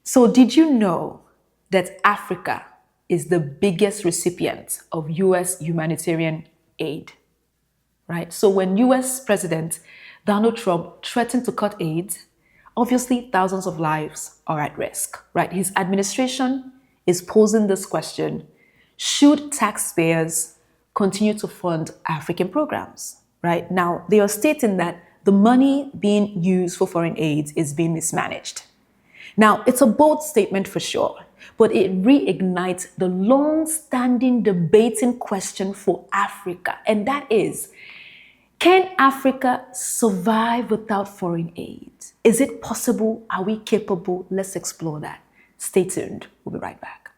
So, did you know that Africa is the biggest recipient of US humanitarian aid? Right? So, when US President Donald Trump threatened to cut aid, obviously thousands of lives are at risk, right? His administration is posing this question: should taxpayers continue to fund African programs? Right? Now, they are stating that the money being used for foreign aid is being mismanaged. Now, it's a bold statement for sure, but it reignites the long-standing debating question for Africa, and that is, can Africa survive without foreign aid? Is it possible? Are we capable? Let's explore that. Stay tuned. We'll be right back.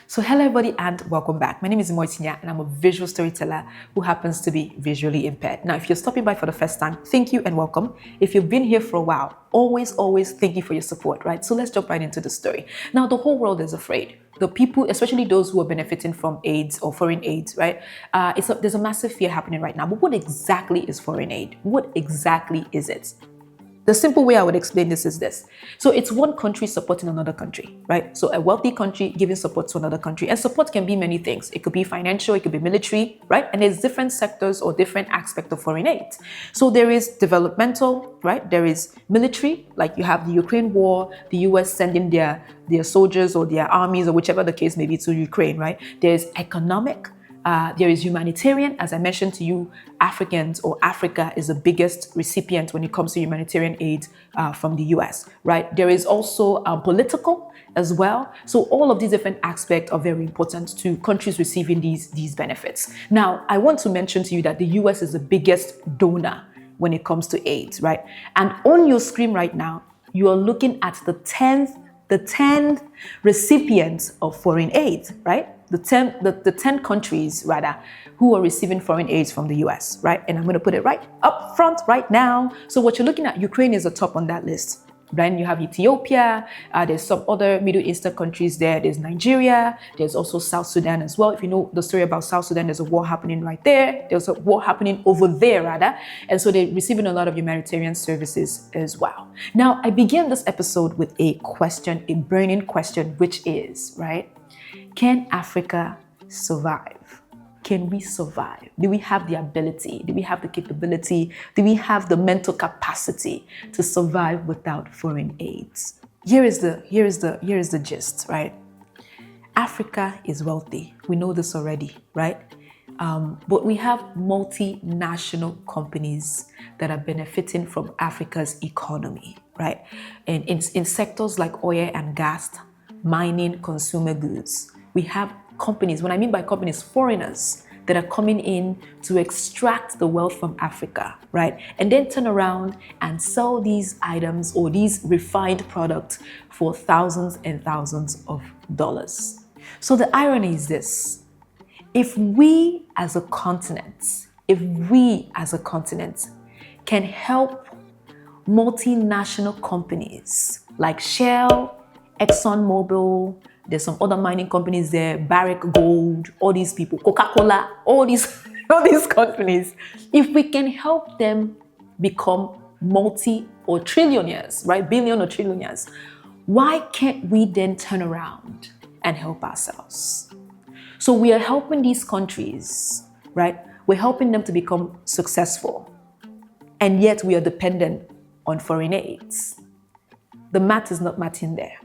So hello everybody and welcome back. My name is Moitinia and I'm a visual storyteller who happens to be visually impaired. Now, if you're stopping by for the first time, thank you and welcome. If you've been here for a while, always thank you for your support, right? So let's jump right into the story. Now, the whole world is afraid. The people, especially those who are benefiting from AIDS or foreign aid, right? There's a massive fear happening right now. But what exactly is foreign aid? What exactly is it? The simple way I would explain this is this. So it's one country supporting another country, right? So a wealthy country giving support to another country. And support can be many things. It could be financial, it could be military, right? And there's different sectors or different aspects of foreign aid. So there is developmental, right? There is military, like you have the Ukraine war, the US sending their soldiers or their armies or whichever the case may be to Ukraine, right? There's economic. There is humanitarian. As I mentioned to you, Africans or Africa is the biggest recipient when it comes to humanitarian aid from the US, right? There is also political as well. So all of these different aspects are very important to countries receiving these benefits. Now, I want to mention to you that the US is the biggest donor when it comes to aid, right? And on your screen right now, you are looking at the 10 recipients of foreign aid, right? The 10 countries, rather, who are receiving foreign aid from the US, right? And I'm going to put it right up front right now. So what you're looking at, Ukraine is the top on that list. Then you have Ethiopia, there's some other Middle Eastern countries there. There's Nigeria, there's also South Sudan as well. If you know the story about South Sudan, there's a war happening right there. There's a war happening over there, rather. And so they're receiving a lot of humanitarian services as well. Now, I began this episode with a question, a burning question, which is, right? Can Africa survive? Can we survive? Do we have the ability? Do we have the capability? Do we have the mental capacity to survive without foreign aids? Here is the gist, right? Africa is wealthy. We know this already, right? But we have multinational companies that are benefiting from Africa's economy, right? And in sectors like oil and gas, mining, consumer goods. We have companies, when I mean by companies, foreigners that are coming in to extract the wealth from Africa, right? And then turn around and sell these items or these refined products for thousands and thousands of dollars. So the irony is this: if we as a continent can help multinational companies like Shell, ExxonMobil, there's some other mining companies there, Barrick Gold, all these people, Coca-Cola, all these companies. If we can help them become multi or trillionaires, right? Billion or trillionaires, why can't we then turn around and help ourselves? So we are helping these countries, right? We're helping them to become successful. And yet we are dependent on foreign aids. The math is not matching there.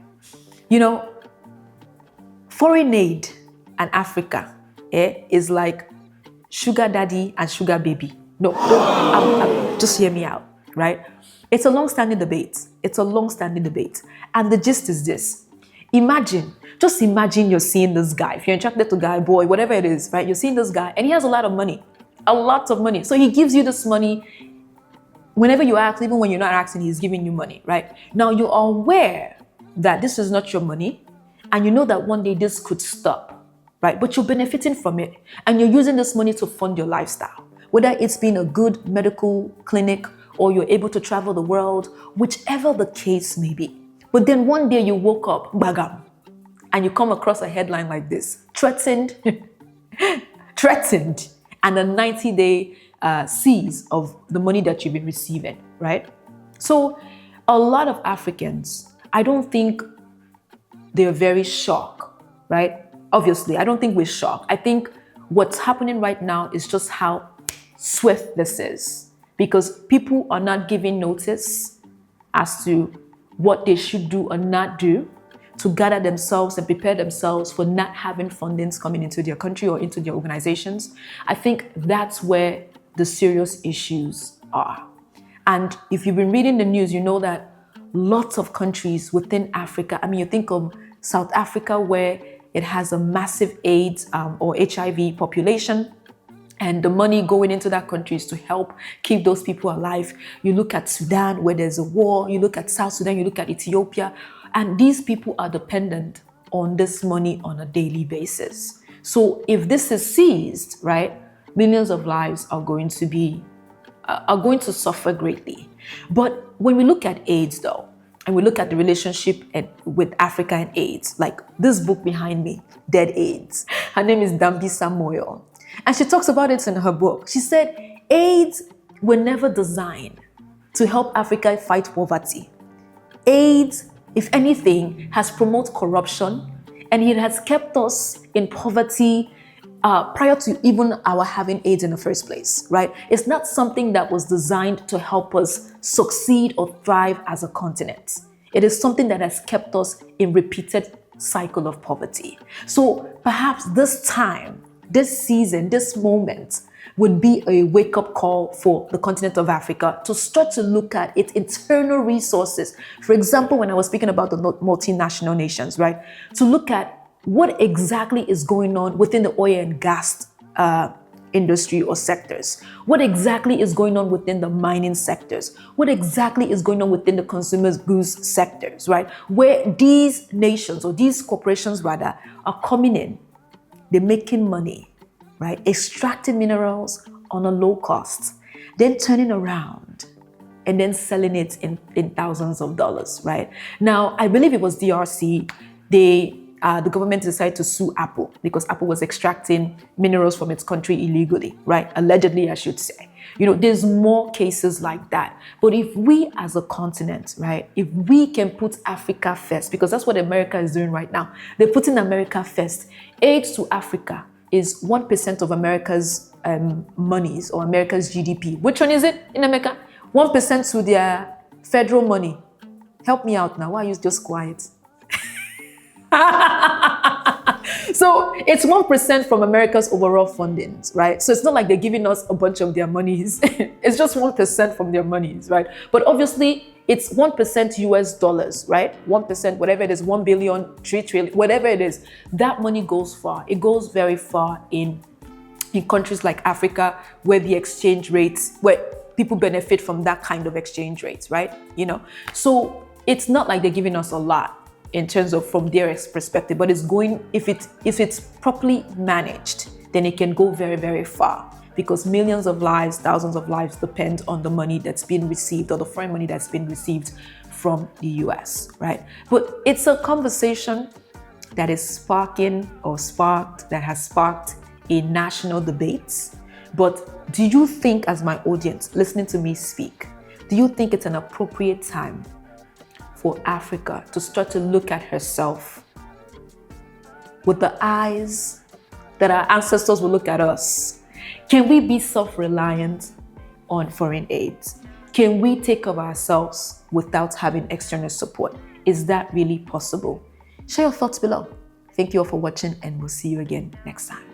You know, foreign aid and Africa is like sugar daddy and sugar baby. No, just hear me out, right? It's a long-standing debate. And the gist is this. Just imagine you're seeing this guy. If you're attracted to a guy, boy, whatever it is, right? You're seeing this guy and he has a lot of money. So he gives you this money whenever you ask, even when you're not asking, he's giving you money, right? Now you are aware that this is not your money, and you know that one day this could stop, right? But you're benefiting from it, and you're using this money to fund your lifestyle. Whether it's been a good medical clinic or you're able to travel the world, whichever the case may be. But then one day you woke up, bagam, and you come across a headline like this, threatened, and a 90-day cease of the money that you've been receiving, right? So a lot of Africans, I don't think they're very shocked, right? Obviously, I don't think we're shocked. I think what's happening right now is just how swift this is, because people are not giving notice as to what they should do or not do to gather themselves and prepare themselves for not having fundings coming into their country or into their organizations. I think that's where the serious issues are. And if you've been reading the news, you know that lots of countries within Africa, I mean, you think of South Africa, where it has a massive AIDS or HIV population, and the money going into that country is to help keep those people alive. You look at Sudan, where there's a war. You look at South Sudan, you look at Ethiopia, and these people are dependent on this money on a daily basis. So if this is seized, right, millions of lives are going to suffer greatly. But when we look at AIDS, though, and we look at the relationship with Africa and AIDS, like this book behind me, Dead AIDS. Her name is Dambisa Moyo. And she talks about it in her book. She said, AIDS were never designed to help Africa fight poverty. AIDS, if anything, has promoted corruption, and it has kept us in poverty prior to even our having AIDS in the first place, right? It's not something that was designed to help us succeed or thrive as a continent. It is something that has kept us in repeated cycle of poverty. So perhaps this time, this season, this moment would be a wake-up call for the continent of Africa to start to look at its internal resources. For example, when I was speaking about the multinational nations, right? To look at what exactly is going on within the oil and gas industry or sectors. What exactly is going on within the mining sectors? What exactly is going on within the consumer goods sectors, right? Where these nations, or these corporations rather, are coming in. They're making money, right? Extracting minerals on a low cost, then turning around and then selling it in thousands of dollars, right? Now, I believe it was DRC. The government decided to sue Apple because Apple was extracting minerals from its country illegally, right? Allegedly, I should say. You know, there's more cases like that. But if we as a continent, right, if we can put Africa first, because that's what America is doing right now. They're putting America first. Aid to Africa is 1% of America's monies or America's GDP. Which one is it in America? 1% to their federal money. Help me out now. Why are you just quiet? So it's 1% from America's overall fundings, right? So it's not like they're giving us a bunch of their monies. It's just 1% from their monies, right? But obviously, it's 1% US dollars, right? 1%, whatever it is, 1 billion, 3 trillion, whatever it is. That money goes far. It goes very far in countries like Africa, where the exchange rates, where people benefit from that kind of exchange rates, right? You know, so it's not like they're giving us a lot in terms of from their perspective, but it's going, if it's properly managed, then it can go very, very far, because millions of lives, thousands of lives depend on the money that's been received, or the foreign money that's been received from the US, right? But it's a conversation that is that has sparked a national debate. But do you think, as my audience listening to me speak, do you think it's an appropriate time for Africa to start to look at herself with the eyes that our ancestors will look at us? Can we be self-reliant on foreign aid? Can we take care of ourselves without having external support? Is that really possible? Share your thoughts below. Thank you all for watching, and we'll see you again next time.